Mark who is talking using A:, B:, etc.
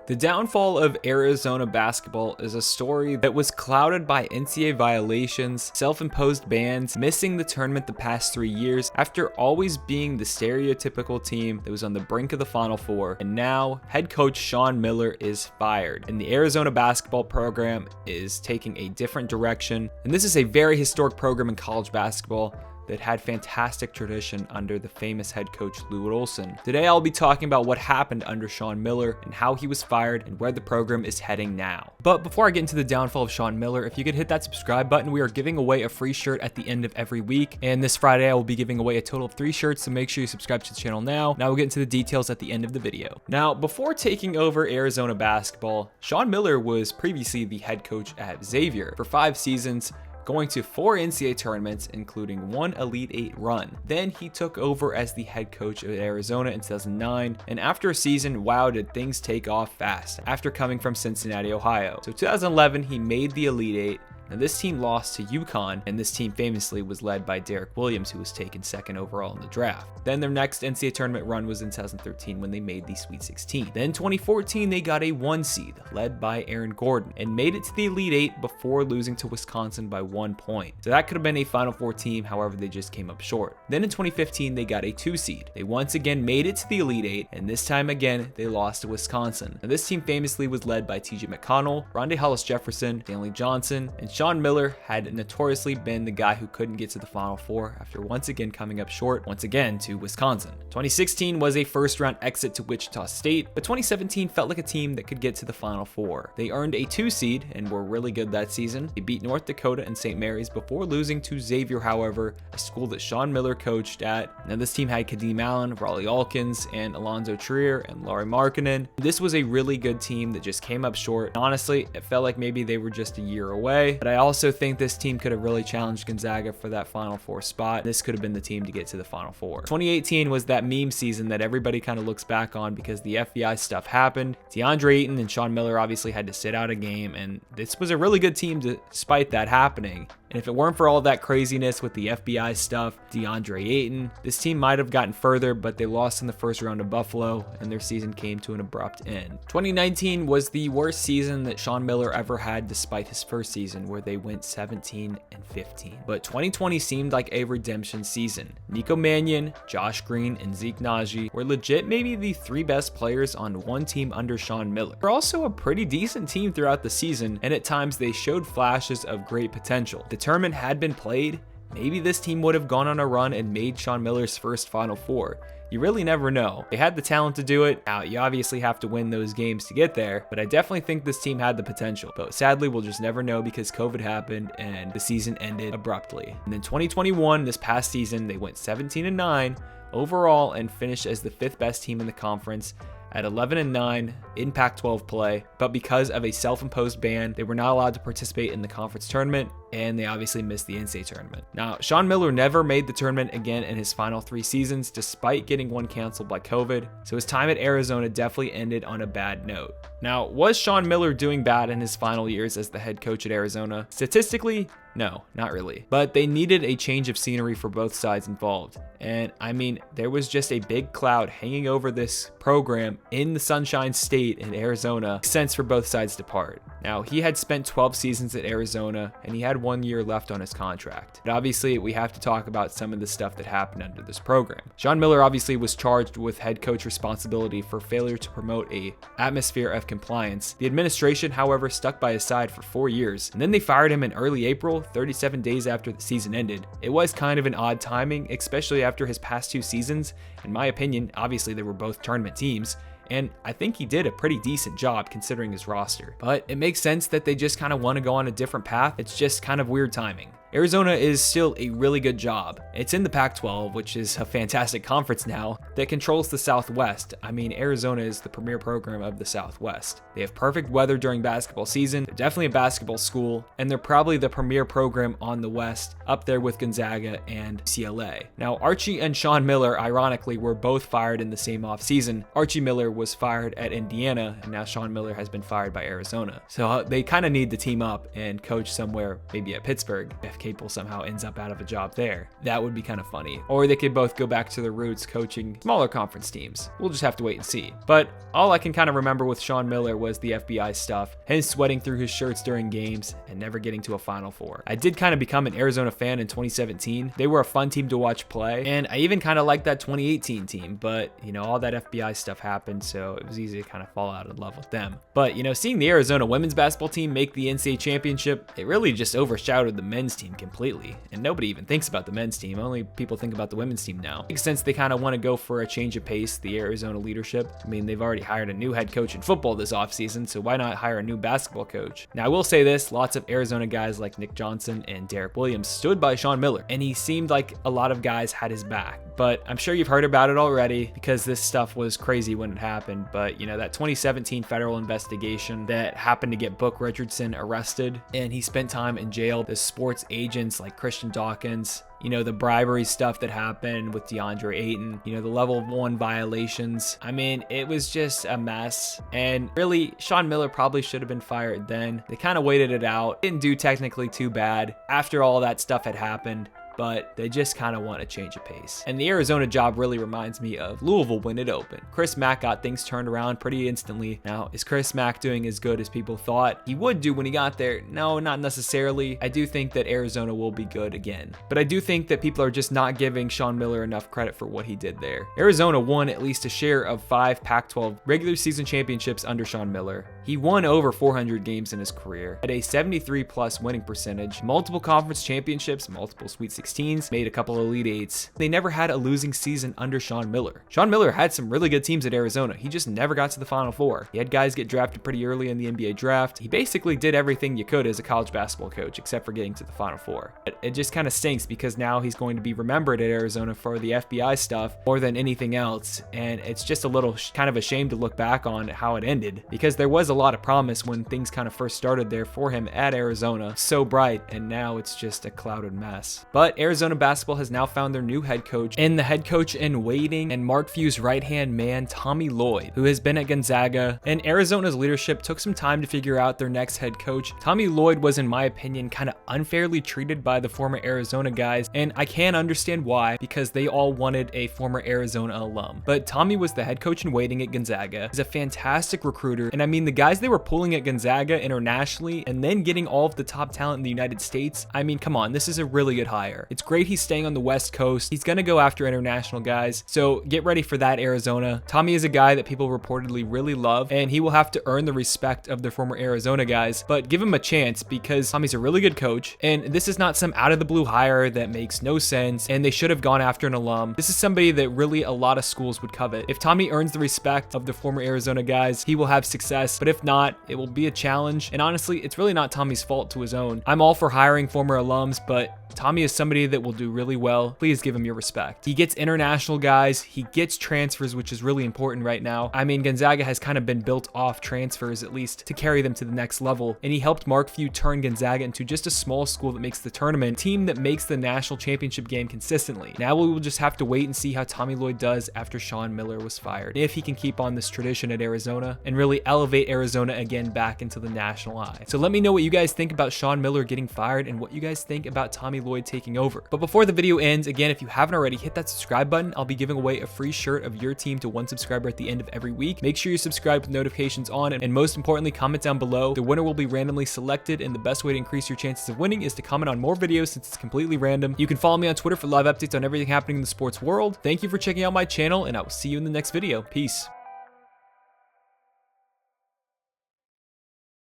A: The downfall of Arizona basketball is a story that was clouded by NCAA violations, self-imposed bans, missing the tournament the past 3 years after always being the stereotypical team that was on the brink of the Final Four, and now head coach Sean Miller is fired, and the Arizona basketball program is taking a different direction, and this is a very historic program in college basketball that had fantastic tradition under the famous head coach Lou Olson. Today I'll be talking about what happened under Sean Miller and how he was fired and where the program is heading now. But before I get into the downfall of Sean Miller, if you could hit that subscribe button, we are giving away a free shirt at the end of every week, and this Friday I will be giving away a total of 3 shirts, so make sure you subscribe to the channel now. Now we'll get into the details at the end of the video. Now, before taking over Arizona basketball, Sean Miller was previously the head coach at Xavier for 5 seasons, going to 4 NCAA tournaments, including 1 Elite 8 run. Then he took over as the head coach of Arizona in 2009, and after a season, wow, did things take off fast after coming from Cincinnati, Ohio. So 2011, he made the Elite 8. Now this team lost to UConn, and this team famously was led by Derek Williams, who was taken 2nd overall in the draft. Then their next NCAA tournament run was in 2013 when they made the Sweet 16. Then 2014, they got a 1 seed, led by Aaron Gordon, and made it to the Elite 8 before losing to Wisconsin by 1 point. So that could have been a Final Four team, however they just came up short. Then in 2015, they got a 2 seed. They once again made it to the Elite 8, and this time again, they lost to Wisconsin. Now this team famously was led by TJ McConnell, Rondae Hollis-Jefferson, Stanley Johnson, and Sean Miller had notoriously been the guy who couldn't get to the Final Four after once again coming up short, once again to Wisconsin. 2016 was a first-round exit to Wichita State, but 2017 felt like a team that could get to the Final Four. They earned a 2 seed and were really good that season. They beat North Dakota and St. Mary's before losing to Xavier, however, a school that Sean Miller coached at. Now this team had Kadeem Allen, Raleigh Alkins, and Alonzo Trier, and Lauri Markkanen. This was a really good team that just came up short. Honestly, it felt like maybe they were just a year away, but I also think this team could have really challenged Gonzaga for that Final Four spot. This could have been the team to get to the Final Four. 2018 was that meme season that everybody kind of looks back on because the FBI stuff happened. DeAndre Ayton and Sean Miller obviously had to sit out a game, and this was a really good team despite that happening. And if it weren't for all that craziness with the FBI stuff, DeAndre Ayton, this team might have gotten further, but they lost in the first round to Buffalo, and their season came to an abrupt end. 2019 was the worst season that Sean Miller ever had despite his first season, where they went 17-15. But 2020 seemed like a redemption season. Nico Mannion, Josh Green, and Zeke Naji were legit maybe the 3 best players on one team under Sean Miller. They're also a pretty decent team throughout the season, and at times they showed flashes of great potential. The tournament had been played, maybe this team would have gone on a run and made Sean Miller's first Final Four. You really never know. They had the talent to do it. Now, you obviously have to win those games to get there, but I definitely think this team had the potential. But sadly, we'll just never know because COVID happened and the season ended abruptly. And then 2021, this past season, they went 17-9 overall and finished as the 5th best team in the conference at 11-9 in Pac-12 play, but because of a self-imposed ban, they were not allowed to participate in the conference tournament, and they obviously missed the NCAA tournament. Now, Sean Miller never made the tournament again in his final 3 seasons, despite getting one canceled by COVID, so his time at Arizona definitely ended on a bad note. Now, was Sean Miller doing bad in his final years as the head coach at Arizona? Statistically, no, not really. But they needed a change of scenery for both sides involved. And I mean, there was just a big cloud hanging over this program in the Sunshine State in Arizona. Makes sense for both sides to part. Now, he had spent 12 seasons at Arizona, and he had 1 year left on his contract. But obviously, we have to talk about some of the stuff that happened under this program. Sean Miller obviously was charged with head coach responsibility for failure to promote a atmosphere of compliance. The administration, however, stuck by his side for 4 years, and then they fired him in early April, 37 days after the season ended. It was kind of an odd timing, especially after his past 2 seasons. In my opinion, obviously they were both tournament teams, and I think he did a pretty decent job considering his roster. But it makes sense that they just kind of want to go on a different path. It's just kind of weird timing. Arizona is still a really good job. It's in the Pac-12, which is a fantastic conference now that controls the Southwest. I mean, Arizona is the premier program of the Southwest. They have perfect weather during basketball season. They're definitely a basketball school, and they're probably the premier program on the West, up there with Gonzaga and UCLA. Now, Archie and Sean Miller, ironically, were both fired in the same offseason. Archie Miller was fired at Indiana, and now Sean Miller has been fired by Arizona. So they kind of need to team up and coach somewhere, maybe at Pittsburgh, if Jeff Capel somehow ends up out of a job there. That would be kind of funny. Or they could both go back to their roots coaching smaller conference teams. We'll just have to wait and see. But all I can kind of remember with Sean Miller was the FBI stuff, him sweating through his shirts during games and never getting to a Final Four. I did kind of become an Arizona fan in 2017. They were a fun team to watch play, and I even kind of liked that 2018 team, but you know, all that FBI stuff happened, so it was easy to kind of fall out of love with them. But you know, seeing the Arizona women's basketball team make the NCAA championship, it really just overshadowed the men's team completely, and nobody even thinks about the men's team. Only people think about the women's team now. Since they kind of want to go for a change of pace, the Arizona leadership, I mean, they've already hired a new head coach in football this offseason, so why not hire a new basketball coach? Now, I will say this, lots of Arizona guys like Nick Johnson and Derek Williams stood by Sean Miller, and he seemed like a lot of guys had his back. But I'm sure you've heard about it already because this stuff was crazy when it happened. But you know, that 2017 federal investigation that happened to get Book Richardson arrested, and he spent time in jail. The sports agents like Christian Dawkins, you know, the bribery stuff that happened with DeAndre Ayton, you know, the level 1 violations. I mean, it was just a mess. And really, Sean Miller probably should have been fired then. They kind of waited it out. Didn't do technically too bad after all that stuff had happened, but they just kind of want a change of pace. And the Arizona job really reminds me of Louisville when it opened. Chris Mack got things turned around pretty instantly. Now, is Chris Mack doing as good as people thought he would do when he got there? No, not necessarily. I do think that Arizona will be good again, but I do think that people are just not giving Sean Miller enough credit for what he did there. Arizona won at least a share of 5 Pac-12 regular season championships under Sean Miller. He won over 400 games in his career, had a 73+ winning percentage, multiple conference championships, multiple Sweet 16s, made a couple Elite 8s. They never had a losing season under Sean Miller. Sean Miller had some really good teams at Arizona. He just never got to the Final Four. He had guys get drafted pretty early in the NBA draft. He basically did everything you could as a college basketball coach except for getting to the Final Four. But it just kind of stinks because now he's going to be remembered at Arizona for the FBI stuff more than anything else, and it's just a little kind of a shame to look back on how it ended because there was a lot of promise when things kind of first started there for him at Arizona. So bright, and now it's just a clouded mess. But Arizona basketball has now found their new head coach, and the head coach in waiting and Mark Few's right-hand man, Tommy Lloyd, who has been at Gonzaga, and Arizona's leadership took some time to figure out their next head coach. Tommy Lloyd was, in my opinion, kind of unfairly treated by the former Arizona guys, and I can understand why, because they all wanted a former Arizona alum. But Tommy was the head coach in waiting at Gonzaga. He's a fantastic recruiter, and I mean, the guys they were pulling at Gonzaga internationally and then getting all of the top talent in the United States, I mean, come on, this is a really good hire. It's great he's staying on the West Coast. He's going to go after international guys, so get ready for that, Arizona. Tommy is a guy that people reportedly really love, and he will have to earn the respect of the former Arizona guys, but give him a chance because Tommy's a really good coach, and this is not some out-of-the-blue hire that makes no sense, and they should have gone after an alum. This is somebody that really a lot of schools would covet. If Tommy earns the respect of the former Arizona guys, he will have success, but if not, it will be a challenge, and honestly, it's really not Tommy's fault to his own. I'm all for hiring former alums, but Tommy is somebody that will do really well. Please give him your respect. He gets international guys, he gets transfers, which is really important right now. I mean, Gonzaga has kind of been built off transfers, at least, to carry them to the next level, and he helped Mark Few turn Gonzaga into just a small school that makes the tournament, team that makes the national championship game consistently. Now we will just have to wait and see how Tommy Lloyd does after Sean Miller was fired, if he can keep on this tradition at Arizona and really elevate Arizona again back into the national eye. So let me know what you guys think about Sean Miller getting fired and what you guys think about Tommy Lloyd taking over. But before the video ends, again, if you haven't already, hit that subscribe button. I'll be giving away a free shirt of your team to one subscriber at the end of every week. Make sure you subscribe with notifications on, and most importantly, comment down below. The winner will be randomly selected, and the best way to increase your chances of winning is to comment on more videos since it's completely random. You can follow me on Twitter for live updates on everything happening in the sports world. Thank you for checking out my channel, and I will see you in the next video. Peace.